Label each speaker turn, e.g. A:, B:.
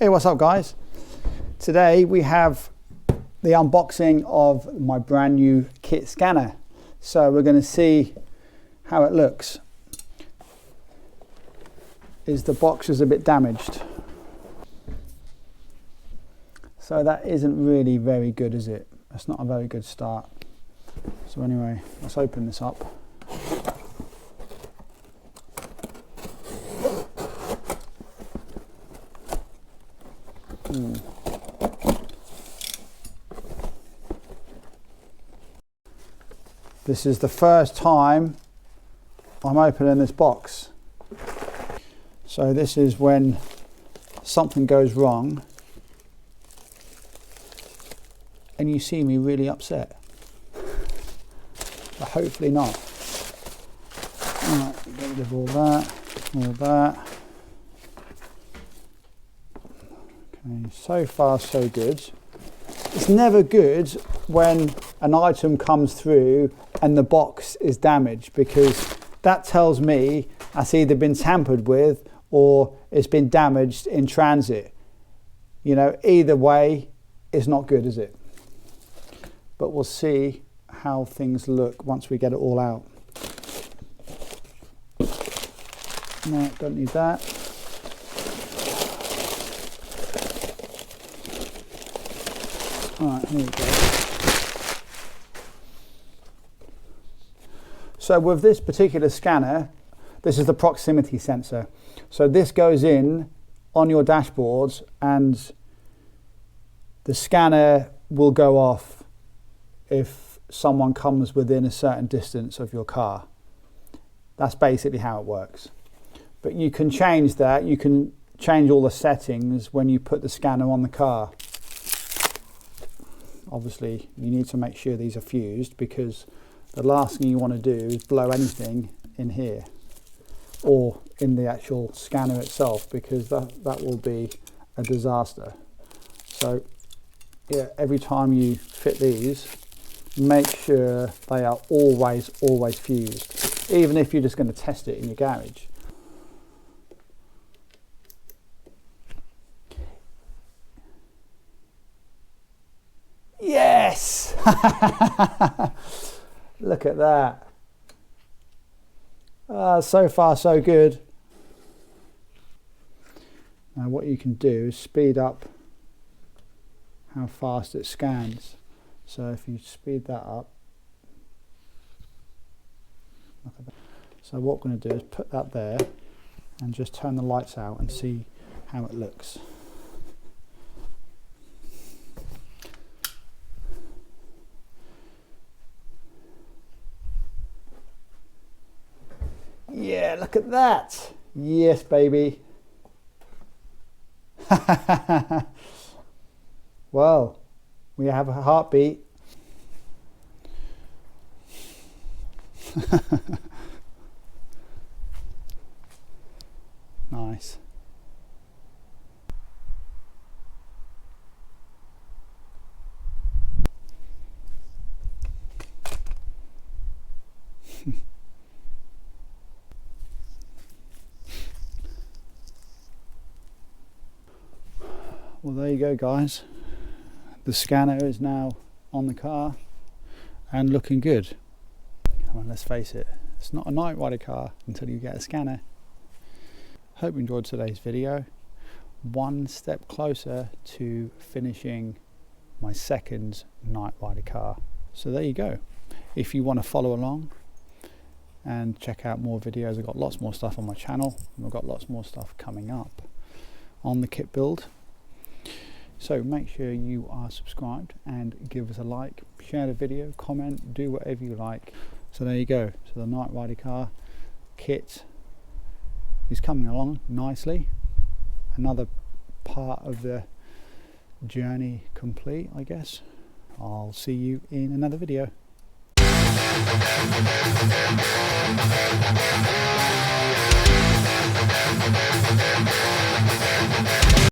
A: Hey, what's up guys? Today we have the unboxing of my brand new Kitt scanner. So we're going to see how it looks. The box is a bit damaged. So that isn't really very good, is it? That's not a very good start. So anyway, let's open this up. This is the first time I'm opening this box. So this is when something goes wrong and you see me really upset. But hopefully not. Alright, get rid of all that. Okay, so far so good. It's never good when an item comes through and the box is damaged, because that tells me it's either been tampered with or it's been damaged in transit. You know, either way, it's not good, is it? But we'll see how things look once we get it all out. No, don't need that. Alright, here we go. So with this particular scanner, this is the proximity sensor. So this goes in on your dashboards and the scanner will go off if someone comes within a certain distance of your car. That's basically how it works. But you can change that. You can change all the settings when you put the scanner on the car. Obviously, you need to make sure these are fused, because the last thing you want to do is blow anything in here or in the actual scanner itself, because that will be a disaster. So yeah, every time you fit these, make sure they are always fused, even if you're just going to test it in your garage. Yes! Look at that. So far so good. Now what you can do is speed up how fast it scans. So if you speed that up, look at that. So what we're going to do is put that there and just turn the lights out and see how it looks. Yeah, look at that. Yes, baby. Well, we have a heartbeat. Nice. Well, there you go guys, the scanner is now on the car and looking good. Come on, let's face it, it's not a night rider car until you get a scanner. Hope you enjoyed today's video. One step closer to finishing my second night rider car. So there you go. If you want to follow along and check out more videos, I've got lots more stuff on my channel and I've got lots more stuff coming up on the Kitt build. So make sure you are subscribed and give us a like, share the video, comment, do whatever you like. So there you go. So the night rider car Kitt is coming along nicely. Another part of the journey complete, I guess. I'll see you in another video.